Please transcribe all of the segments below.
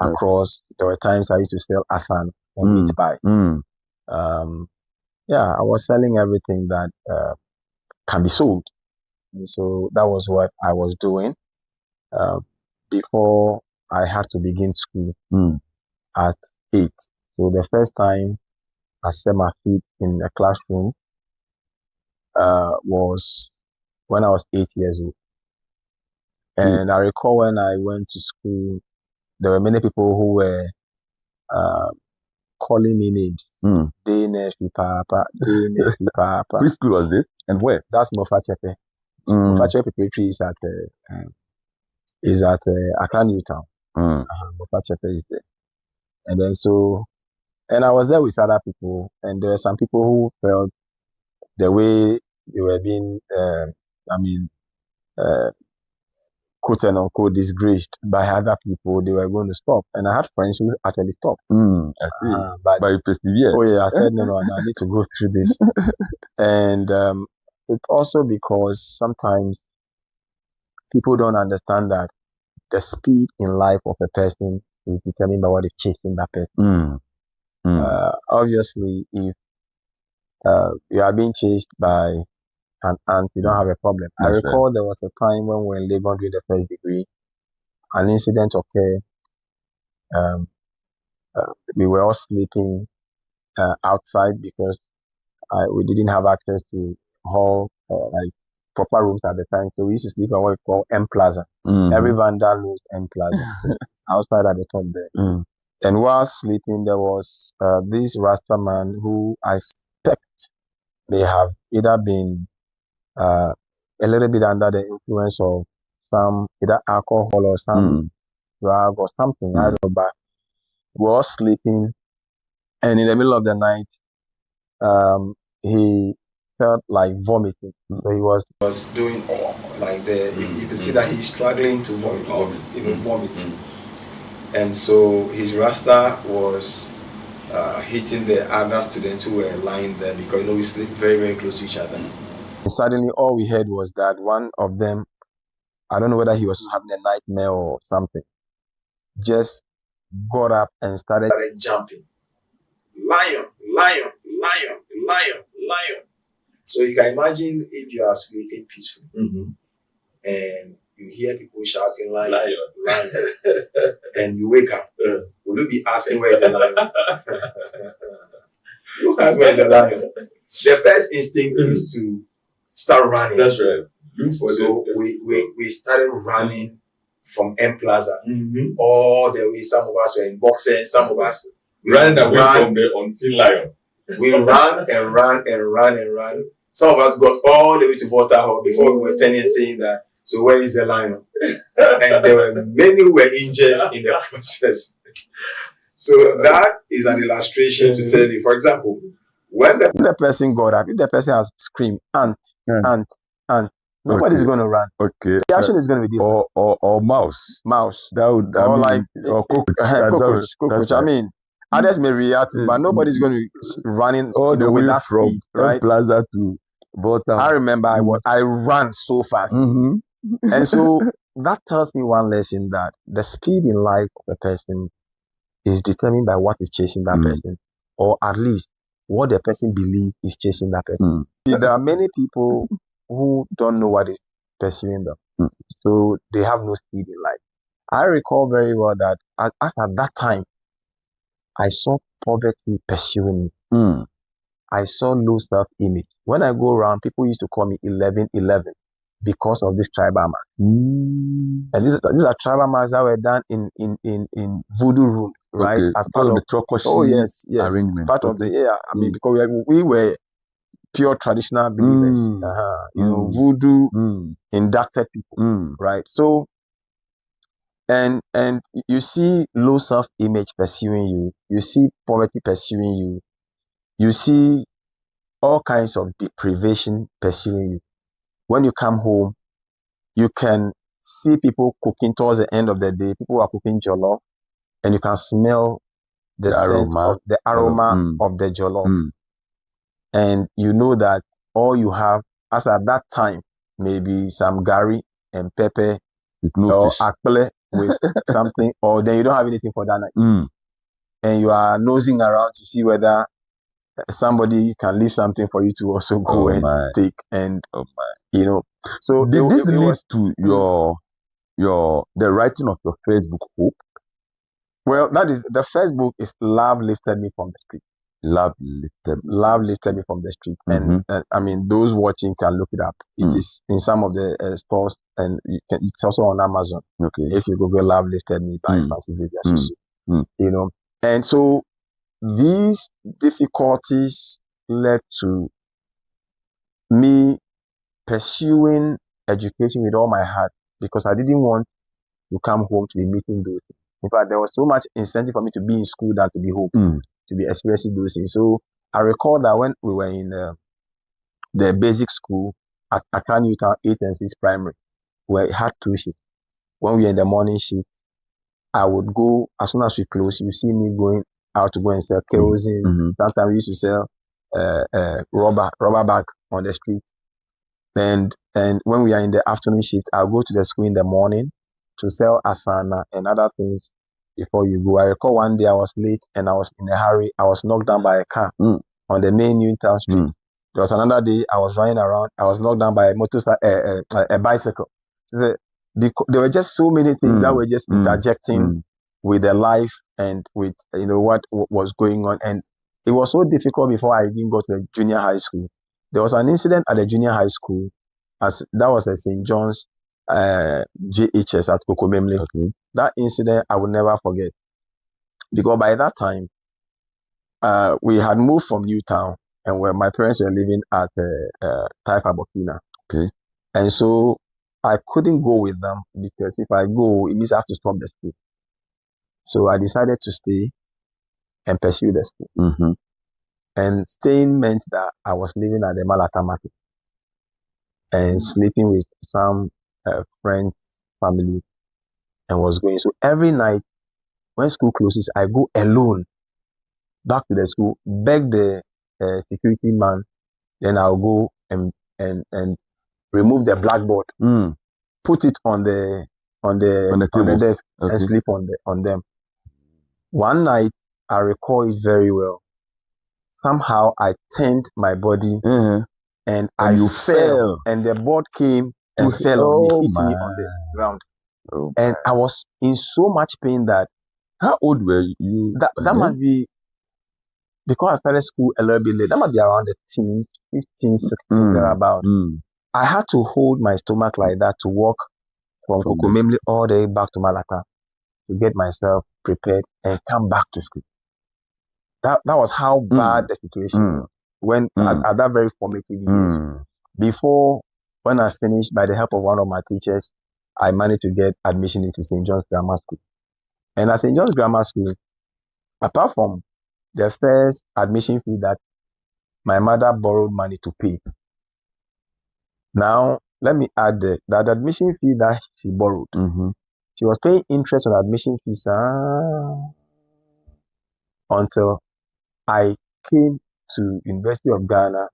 across. There were times I used to sell asan and meat pie. Yeah, I was selling everything that can be sold. And so that was what I was doing before I had to begin school at 8. So the first time I set my feet in a classroom was when I was 8 years old. And I recall when I went to school, there were many people who were calling me names. Danish Papa, Danish Papa. Which school was this and where? That's Mofa Chepe. Mofa Chepe Preparatory is at Accra Newtown. Mofa Chepe is there. And then and I was there with other people, and there were some people who felt the way they were being, quote and unquote, disgraced by other people, they were going to stop. And I had friends who actually stopped. But you persevered. Oh yeah, I said, no, I need to go through this. And it's also because sometimes people don't understand that the speed in life of a person is determined by what is chasing that person. Obviously, if you are being chased by an ant, you don't have a problem. I recall there was a time when we were in Legon doing the first degree, an incident occurred. We were all sleeping outside because we didn't have access to hall like proper rooms at the time. So we used to sleep at what we call M Plaza. Every vandal knows M Plaza. Outside at the top there. And while sleeping, there was this Rasta man who I suspect may have either been a little bit under the influence of some either alcohol or some drug or something. I don't know, but we were all sleeping, and in the middle of the night, he felt like vomiting. So he was doing like you can see that he's struggling to vomit. And so his Rasta was hitting the other students who were lying there because we sleep very, very close to each other. And suddenly all we heard was that one of them, I don't know whether he was having a nightmare or something, just got up and started jumping. Lion, lion, lion, lion, lion. So you can imagine if you are sleeping peacefully and you hear people shouting lion, lion, and you wake up, will you be asking where is the lion? You ask where is the lion. The first instinct is to start running. That's right. So we started running from M Plaza all the way. Some of us were in boxers, some of us running away from the unseen lion. We ran and ran and ran and ran. Some of us got all the way to Water Hall before we were turning and saying that, so where is the lion? And there were many who were injured in the process. So that is an illustration to tell you, for example, when the person got up, if the person has screamed, ant, nobody's going to run. Okay. The action is going to be different. Or mouse. That would, or cockroach. I mean, others may react, but nobody's going to running all the way from speed, right? Plaza to Bottom. I remember I ran so fast. And so that tells me one lesson, that the speed in life of a person is determined by what is chasing that person, or at least what the person believes is chasing that person. There are many people who don't know what is pursuing them, so they have no speed in life. I recall very well that at that time, I saw poverty pursuing me. I saw low self-image. When I go around, people used to call me 1111 because of this tribal mask. And these are tribal masks that were done in voodoo room, right? Okay. As part of the Trokoshi yes, arrangement. Part of the I mean, because we were pure traditional believers. Voodoo inducted people, right? So, and you see low self-image pursuing you. You see poverty pursuing you. You see all kinds of deprivation pursuing you. When you come home, you can see people cooking towards the end of the day. People are cooking jollof, and you can smell the aroma of the jollof. And you know that all you have, as at that time, maybe some gari and pepper or akple with something, or then you don't have anything for that night, and you are nosing around to see whether somebody can leave something for you to also go take, and you know. So did this lead to the writing of your first book, Hope? Well, that is the first book is Love Lifted Me from the Street. Love lifted me from the street, and I mean, those watching can look it up. It is in some of the stores, and it's also on Amazon. Okay. If you Google Love Lifted Me by Francis Xavier Susu, you know. And so these difficulties led to me pursuing education with all my heart, because I didn't want to come home to be meeting those things. In fact, there was so much incentive for me to be in school than to be home, to be experiencing those things. So I recall that when we were in the basic school at Accra Newtown 8 and 6 primary, where it had 2 shifts. When we were in the morning shift, I would go, as soon as we close, you see me going out to go and sell kerosene. Sometimes we used to sell rubber bag on the street. And when we are in the afternoon shift, I'll go to the school in the morning to sell asana and other things before you go. I recall one day I was late and I was in a hurry. I was knocked down by a car on the main Newtown street. There was another day I was running around. I was knocked down by a bicycle. There were just so many things that were just interjecting with the life and with what was going on. And it was so difficult before I even got to the junior high school. There was an incident at the junior high school, as that was at St. John's JHS at Kokomemle. Okay. That incident I will never forget, because by that time we had moved from Newtown, and where my parents were living at Taifa Burkina. Okay. And so I couldn't go with them, because if I go, it means I have to stop the school. So I decided to stay and pursue the school. And staying meant that I was living at the Malata market and sleeping with some friends, family, and was going. So every night when school closes, I go alone back to the school, beg the security man, then I'll go and remove the blackboard, put it on the desk, and sleep on them. One night, I recall it very well. Somehow I turned my body and I fell, and the board came and fell on me, hit me on the ground. And I was in so much pain that. How old were you? That must be, because I started school a little bit late, that must be around the teens, 15, 16, thereabout. I had to hold my stomach like that to walk from Kokomemle all the way back to Malata to get myself prepared and come back to school. That was how bad the situation was when at that very formative years. Before, when I finished, by the help of one of my teachers, I managed to get admission into St. John's Grammar School. And at St. John's Grammar School, apart from the first admission fee that my mother borrowed money to pay, now let me add that admission fee that she borrowed, she was paying interest on admission fees until I came to University of Ghana.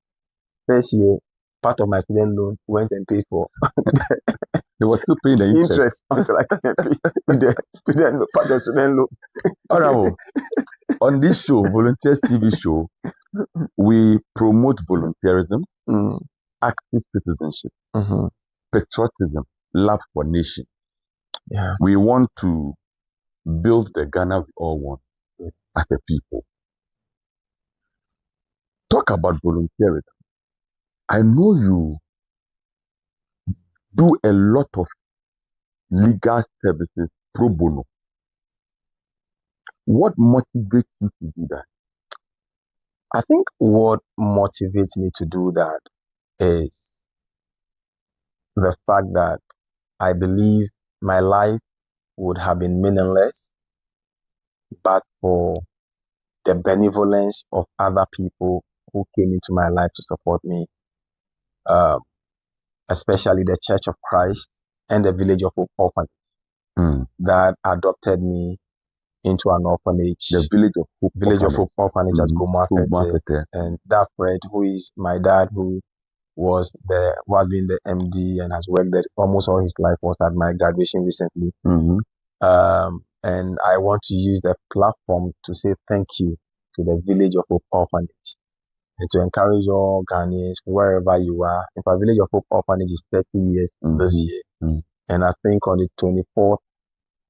First year, part of my student loan went and paid for. They were still paying the interest until I can pay the student loan, part of student loan. Honorable, on this show, Volunteers TV show, we promote volunteerism, active citizenship, patriotism, love for nation. Yeah. We want to build the Ghana we all want as a people. Talk about volunteerism. I know you do a lot of legal services pro bono. What motivates you to do that? I think what motivates me to do that is the fact that I believe my life would have been meaningless but for the benevolence of other people who came into my life to support me, especially the Church of Christ and the Village of Hope Orphanage that adopted me into an orphanage. The Village of Hope Orphanage at Gomo-Afete. And that Fred, who is my dad, who has been the MD and has worked there almost all his life, was at my graduation recently. And I want to use the platform to say thank you to the Village of Hope Orphanage and to encourage all Ghanaians, wherever you are. In fact, Village of Hope Orphanage is 30 years this year. And I think on the 24th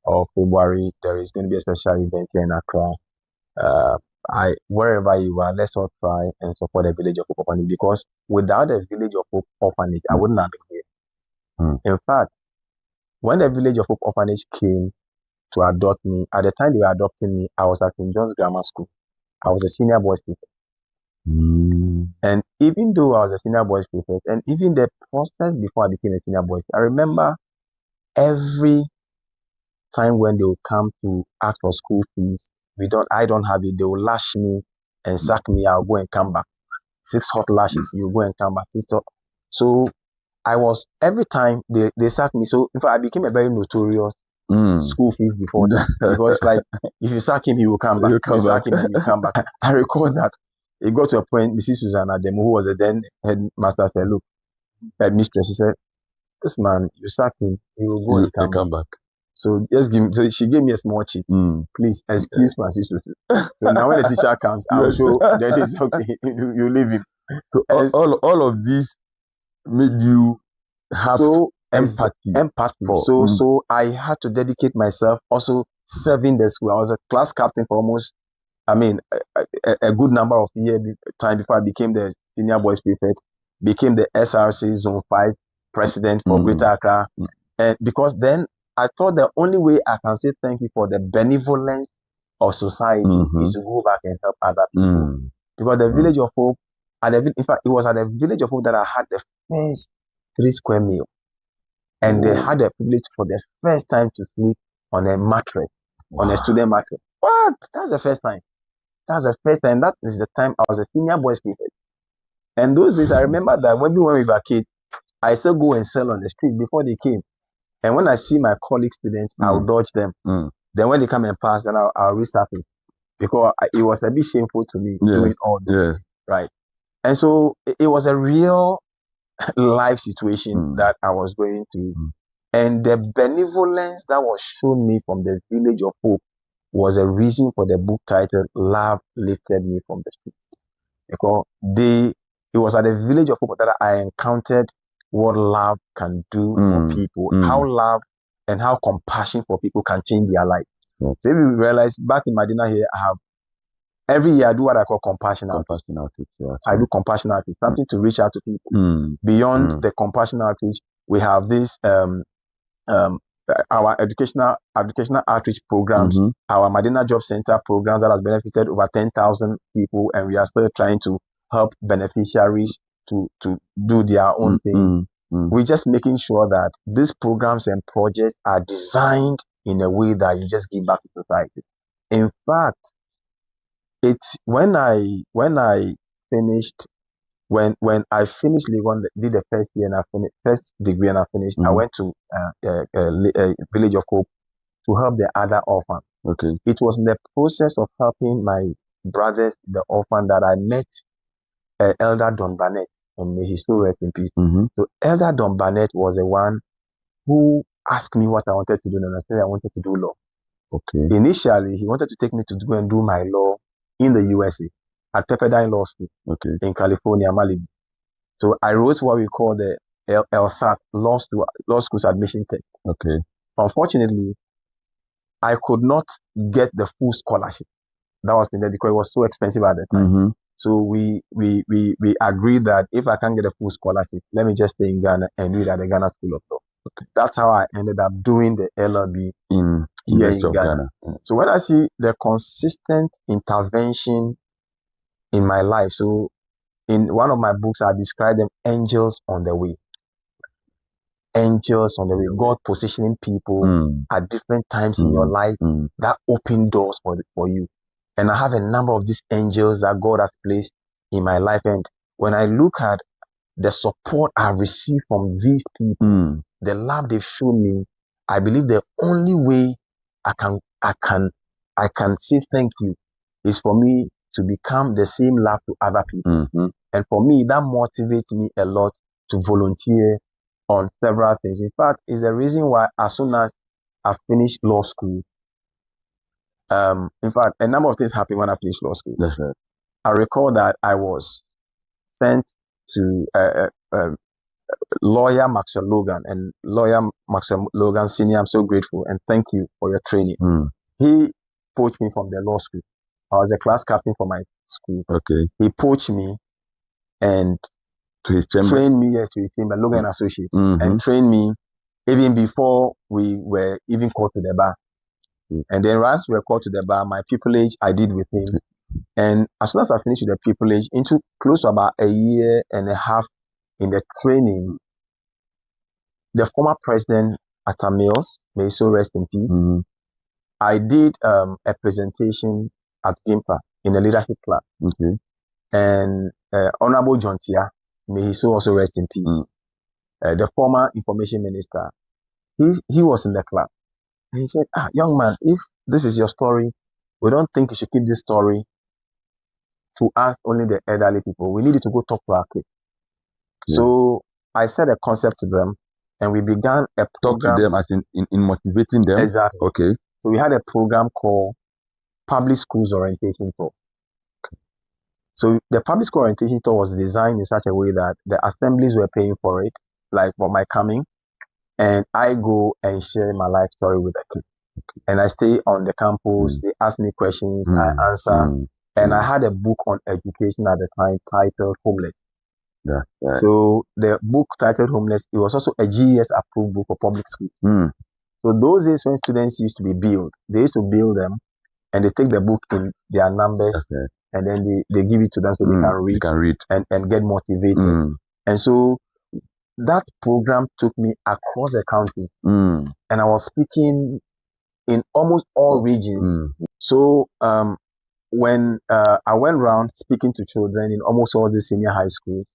of February, there is going to be a special event here in Accra. Wherever you are, let's all try and support the Village of Hope Orphanage, because without the Village of Hope Orphanage, I wouldn't have been here. In fact, when the Village of Hope Orphanage came to adopt me, at the time they were adopting me, I was at St. John's Grammar School. I was a senior boys prefect. And even though I was a senior boys prefect, and even the process before I became a senior boys, I remember every time when they will come to ask for school fees, I don't have it, they will lash me and sack me. I'll go and come back. 6 hot lashes, you go and come back. So I was, every time they sack me. So in fact, I became a very notorious school fees defaulter, because like, if you sack him, he will come back. Sack him and you come back. I recall that it got to a point, Mrs. Susanna Demo, who was the then headmaster, said, look, headmistress, she said, this man, you sack him, he will go and come back. So just give me, so she gave me a small cheat. Please excuse Francis. So now when the teacher comes, I will show that it's okay. You leave him. So all of this made you have empathy. So I had to dedicate myself also serving the school. I was a class captain for almost, a good number of years time before I became the senior boys prefect, became the SRC Zone 5 president for Greater Accra. And because then I thought the only way I can say thank you for the benevolence of society is to go back and help other people. Because the Village of Hope, in fact, it was at the Village of Hope that I had the first 3 square meal. And they had the privilege for the first time to sleep on a mattress, on a student mattress. What? That's the first time. That's the first time. That is the time I was a senior boys prefect. And those days, I remember that when we vacate, I still go and sell on the street before they came. And when I see my colleague students, I'll dodge them. Then when they come and pass, then I'll restart it. Because it was a bit shameful to me doing all this. Right. And so it was a real life situation that I was going through. And the benevolence that was shown me from the Village of Hope was a reason for the book title, Love Lifted Me from the Street. Because it was at the Village of Hope that I encountered what love can do for people, how love and how compassion for people can change their life. So if you realize, back in Medina here, every year I do what I call compassion outreach. I do compassion outreach, something to reach out to people. Beyond the compassion outreach, we have this our educational outreach programs, our Medina Job Center programs that has benefited over 10,000 people, and we are still trying to help beneficiaries to do their own thing. We're just making sure that these programs and projects are designed in a way that you just give back to society. In fact, it's when I finished Legon, did the first year and I finished first degree and I finished, I went to Village of Hope to help the other orphans. Okay. It was in the process of helping my brothers, the orphan, that I met Elder Don Barnett, and may he still rest in peace. So Elder Don Barnett was the one who asked me what I wanted to do, and I said I wanted to do law. Okay. Initially, he wanted to take me to go and do my law in the USA at Pepperdine Law School in California, Malibu. So I wrote what we call the LSAT, Law School's Admission Test. Okay. Unfortunately, I could not get the full scholarship that was needed because it was so expensive at the time. So we agreed that if I can't get a full scholarship, let me just stay in Ghana and read at the Ghana School of Law. Okay. That's how I ended up doing the LLB here in Ghana. So when I see the consistent intervention in my life, so in one of my books, I describe them angels on the way. Angels on the way. God positioning people at different times in your life that open doors for you. And I have a number of these angels that God has placed in my life. And when I look at the support I received from these people, the love they've shown me, I believe the only way I can say thank you is for me to become the same love to other people. And for me, that motivates me a lot to volunteer on several things. In fact, it's the reason why as soon as I finished law school. In fact, a number of things happened when I finished law school. That's right. I recall that I was sent to lawyer Maxwell Logan, and lawyer Maxwell Logan Senior, I'm so grateful and thank you for your training. He poached me from the law school. I was a class captain for my school. Okay. He poached me and To his chamber. trained me, yes, to his chamber, Logan and Associates, and trained me even before we were even called to the bar. And then once we were called to the bar, my pupillage I did with him. And as soon as I finished with the pupillage, into close to about a year and a half in the training, the former president, Atta Mills, may he so rest in peace, I did a presentation at GIMPA in a leadership class. Okay. And Honorable John Tia, may he so also rest in peace, the former information minister, he was in the class. And he said, young man, if this is your story, we don't think you should keep this story to us only the elderly people. We need you to go talk to our kids. Yeah. So I said a concept to them, and we began a Talk program. to them as in motivating them. Exactly. Okay. So we had a program called Public Schools Orientation Tour. So the Public School Orientation Tour was designed in such a way that the assemblies were paying for it, like for my coming, and I go and share my life story with the kids. And I stay on the campus, they ask me questions, I answer. And I had a book on education at the time titled Homeless. Yeah. Right. So the book titled Homeless, it was also a GES approved book for public school. So those days when students used to be billed, they used to bill them and they take the book in their numbers and then they give it to them so they can read, and get motivated. And so that program took me across the country and I was speaking in almost all regions. So when I went around speaking to children in almost all the senior high schools,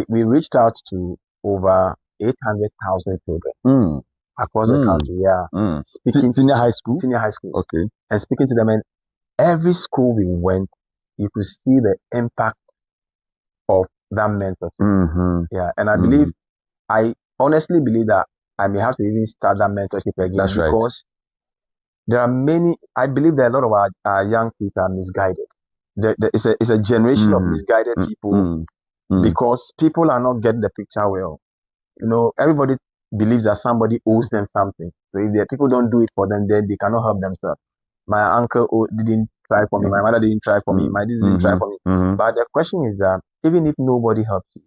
we reached out to over 800,000 children across the country. Yeah, speaking senior high school. Senior high schools. Okay, and speaking to them, and every school we went, you could see the impact of that mentorship. Yeah, and I believe, I honestly believe that I may have to even start that mentorship again. That's because there are many. I believe that a lot of our young kids are misguided. It's a generation of misguided people. Because people are not getting the picture well. You know, everybody believes that somebody owes them something. So if the people don't do it for them, then they cannot help themselves. My uncle didn't try for me. My mother didn't try for me. My dad didn't try for me. But the question is that even if nobody helps you,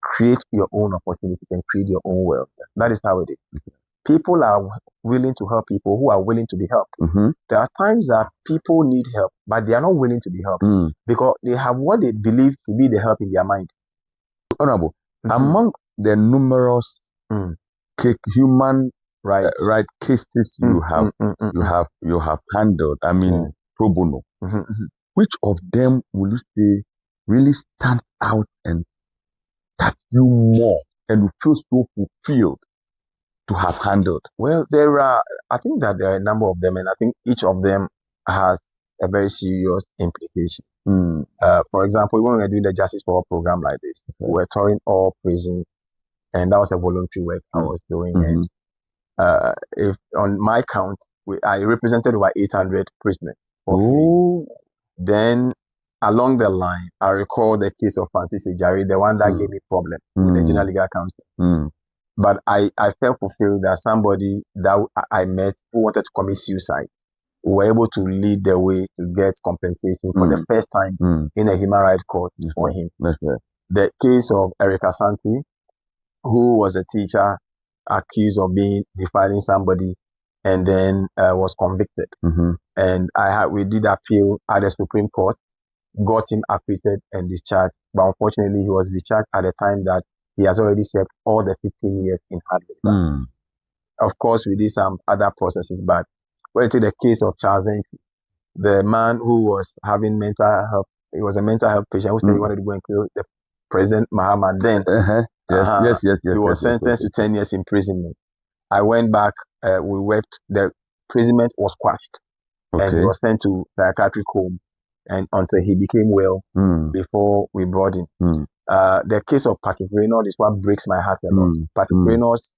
create your own opportunities and create your own wealth. That is how it is. People are willing to help people who are willing to be helped. There are times that people need help, but they are not willing to be helped because they have what they believe to be the help in their mind. Honorable, among the numerous human right cases you have handled, I mean, pro bono, which of them will you say really stand out and touch you more and you feel so fulfilled to have handled? Well, I think that there are a number of them, and I think each of them has a very serious implication. For example, when we were doing the Justice for All program like this, we were touring all prisons, and that was a voluntary work I was doing. And if on my count, I represented over 800 prisoners. Then along the line, I recall the case of Francis Ejari, the one that gave me problem with the General Legal Council. But I felt fulfilled that somebody that I met who wanted to commit suicide were able to lead the way to get compensation for the first time in a human rights court for him. The case of Eric Asante, who was a teacher accused of defiling somebody and then was convicted. And we did appeal at the Supreme Court, got him acquitted and discharged. But unfortunately, he was discharged at the time that he has already served all the 15 years in hard labor. Of course, we did some other processes, but when you take the case of Charles Zenki, the man who was having mental health, he was a mental health patient who said he wanted to go and kill the President Mahama. Then he was sentenced to 10 years imprisonment. I went back, we worked, the imprisonment was quashed, and he was sent to psychiatric home and until he became well before we brought him. The case of Patrick Reynolds is what breaks my heart a lot. Patrick Reynolds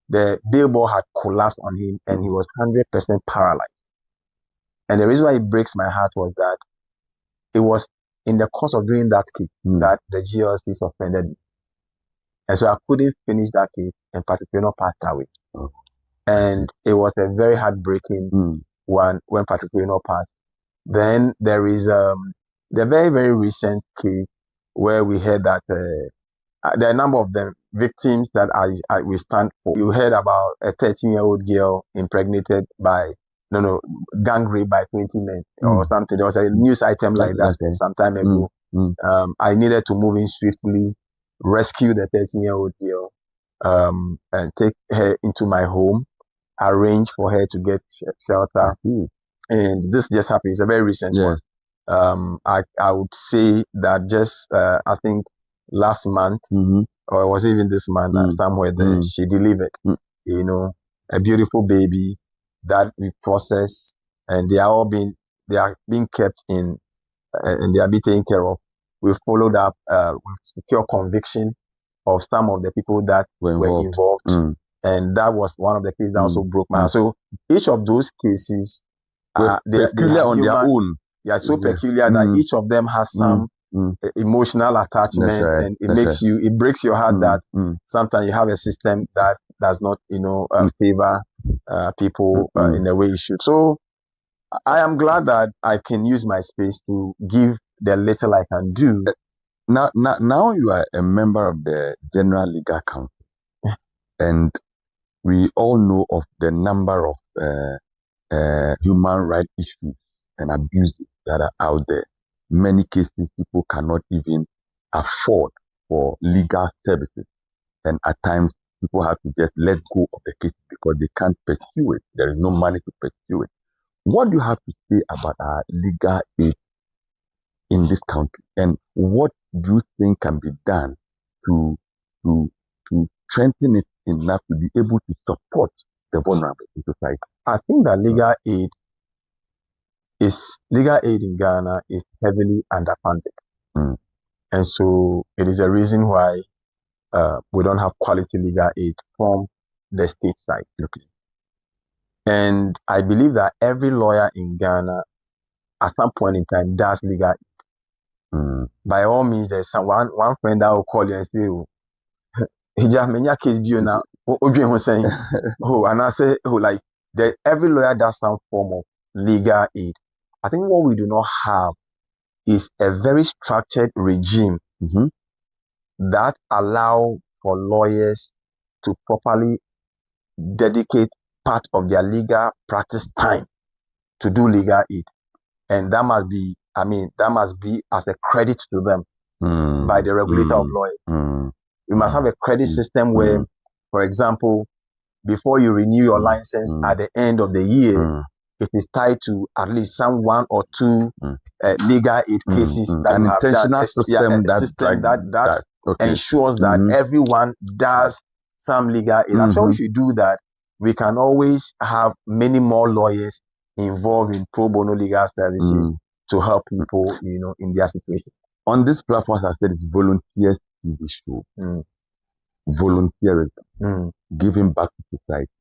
the billboard had collapsed on him and he was 100% paralyzed. And the reason why it breaks my heart was that it was in the course of doing that case that the GLC suspended me. And so I couldn't finish that case, and Patrick Ueno passed away. And it was a very heartbreaking one when Patrick Ueno passed. Then there is the very, very recent case where we heard that there are a number of them victims that we stand for. You heard about a 13-year-old girl impregnated by gang rape by 20 men or something. There was a news item like that some time ago. I needed to move in swiftly, rescue the 13-year-old girl, and take her into my home, arrange for her to get shelter. And this just happened. It's a very recent one. I would say that just I think last month, or it was even this month, somewhere there, she delivered. A beautiful baby that we process, and they are being kept in, and they are being taken care of. We followed up with secure conviction of some of the people that were involved, and that was one of the cases that also broke my heart. So each of those cases, they're peculiar on their own. Yeah, so peculiar that each of them has some emotional attachment, and it breaks your heart that sometimes you have a system that does not, favor people in the way it should. So I am glad that I can use my space to give the little I can do. Now you are a member of the General Legal Council, and we all know of the number of human rights issues and abuses that are out there. Many cases people cannot even afford for legal services, and at times people have to just let go of the case because they can't pursue it. There is no money to pursue it. What do you have to say about our legal aid in this country, and what do you think can be done to strengthen it enough to be able to support the vulnerable in society? I think that legal aid in Ghana is heavily underfunded, and so it is a reason why we don't have quality legal aid from the state side. And I believe that every lawyer in Ghana, at some point in time, does legal aid. By all means, there's one friend that will call you and say, he just made your case be now. Saying, and I say, like that every lawyer does some form of legal aid. I think what we do not have is a very structured regime that allow for lawyers to properly dedicate part of their legal practice time to do legal aid. And that must be as a credit to them by the regulator of lawyers. We must have a credit system where, for example, before you renew your license at the end of the year, it is tied to at least some one or two legal aid cases that an have intentional system that ensures that everyone does some legal aid. I'm sure if you do that, we can always have many more lawyers involved in pro bono legal services to help people, in their situation. On this platform, as I said, it's volunteers TV show. Volunteerism, giving back to society,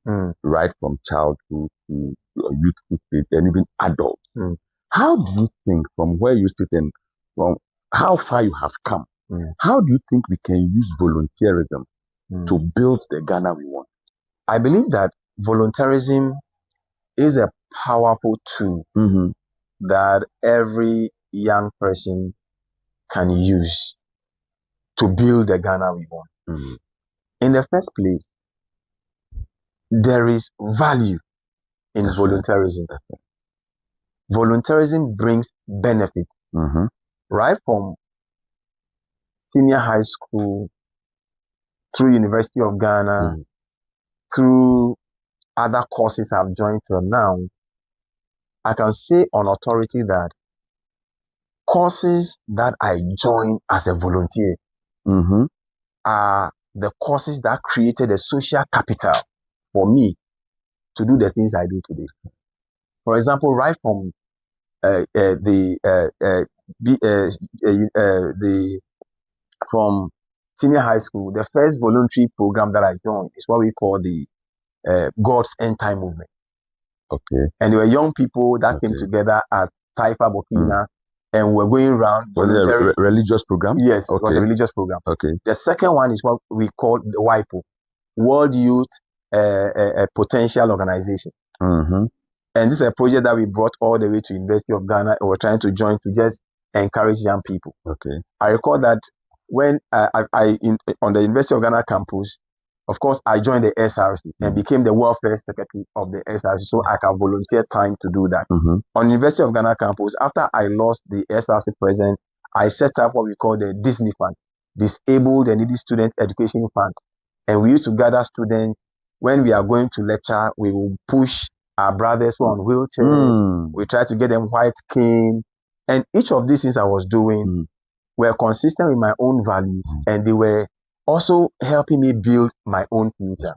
right from childhood to youthful stage and even adults. How do you think, from where you sit and from how far you have come, how do you think we can use volunteerism to build the Ghana we want? I believe that volunteerism is a powerful tool that every young person can use to build the Ghana we want. In the first place, there is value in volunteerism. Volunteerism brings benefit, right from senior high school, through University of Ghana, through other courses I've joined till now. I can say on authority that courses that I joined as a volunteer are the courses that created a social capital for me to do the things I do today. For example, right from from senior high school, the first voluntary program that I joined is what we call the God's End Time movement. Okay. And there were young people that came together at Taifa, Burkina, and were going around. Was it a religious program? Yes, it was a religious program. Okay. The second one is what we call the WIPO, World Youth Potential Organization. Mm-hmm. And this is a project that we brought all the way to University of Ghana, and we're trying to join to just encourage young people. Okay. I recall that when on the University of Ghana campus, of course, I joined the SRC and became the welfare secretary of the SRC, so I can volunteer time to do that. Mm-hmm. On University of Ghana campus, after I lost the SRC president, I set up what we call the Disney Fund, Disabled and Needy Student Education Fund. And we used to gather students. When we are going to lecture, we will push our brothers who are on wheelchairs. We try to get them white cane. And each of these things I was doing were consistent with my own values, and they were also helping me build my own future.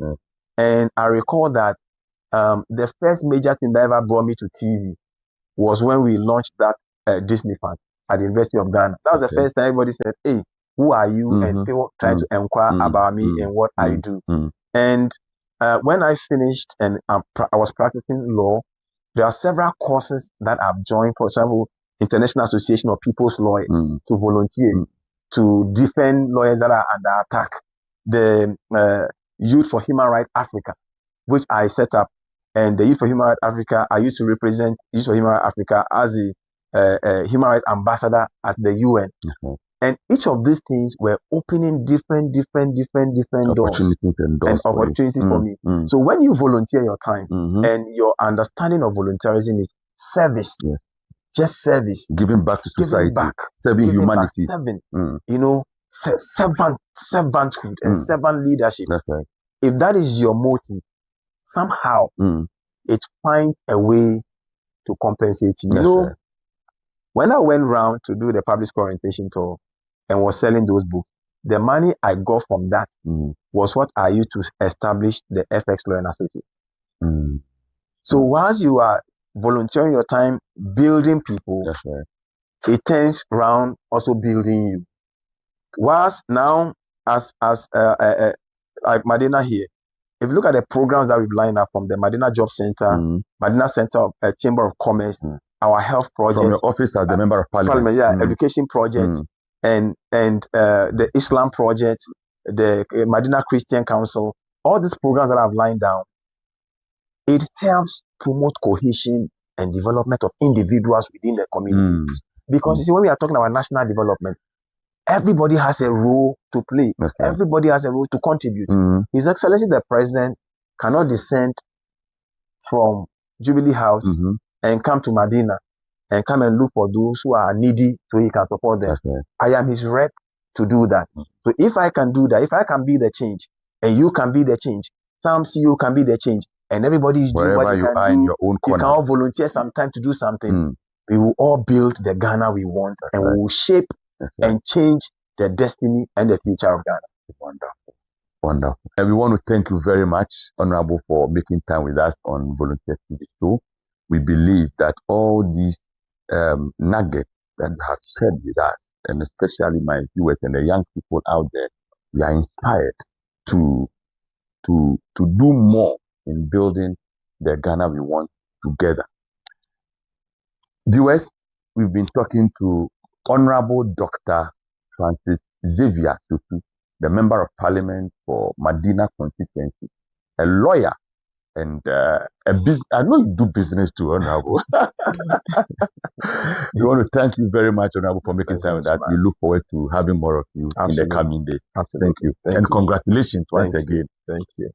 And I recall that the first major thing that ever brought me to TV was when we launched that Disney Fund at the University of Ghana. That was the first time everybody said, "Hey, who are you?" And people tried to inquire about me and what I do. And when I finished and I was practicing law, there are several courses that I've joined. For example, International Association of People's Lawyers to volunteer to defend lawyers that are under attack. The Youth for Human Rights Africa, which I set up, and the Youth for Human Rights Africa, I used to represent Youth for Human Rights Africa as the human rights ambassador at the UN. And each of these things were opening different doors and opportunities for me. So when you volunteer your time, and your understanding of volunteerism is service, just service, giving back to society, serving humanity, servanthood and servant leadership. If that is your motive, somehow it finds a way to compensate you. When I went round to do the public school orientation tour and was selling those books, the money I got from that was what I used to establish the FX Law and Associates. So whilst you are volunteering your time building people, it turns around also building you. Whilst now, as like Madina here, if you look at the programs that we've lined up from the Madina Job Center, Madina Center of Chamber of Commerce, our health project, from your office as the member of parliament, education project, and the Islam project, the Madina Christian Council, all these programs that I've lined down, it helps promote cohesion and development of individuals within the community. Because you see, when we are talking about national development, everybody has a role to play. Everybody has a role to contribute. His Excellency the President cannot descend from Jubilee House and come to Madina and come and look for those who are needy so he can support them. I am his rep to do that. So if I can do that, if I can be the change, and you can be the change, some CEO can be the change, and everybody is doing what you can do, in your own corner. You can all volunteer some time to do something. We will all build the Ghana we want, and we will shape and change the destiny and the future of Ghana. Wonderful. Wonderful. And we want to thank you very much, Honorable, for making time with us on Volunteer TV Show. We believe that all these nuggets that you have shared with us, and especially my viewers and the young people out there, we are inspired to do more in building the Ghana we want together. Viewers, we've been talking to Honorable Dr. Francis Xavier Sotu, the Member of Parliament for Madina constituency, a lawyer, and I know you do business too, Honorable. We want to thank you very much, Honorable, for making time with that. We look forward to having more of you in the coming days. Thank you. And congratulations once again. Thank you.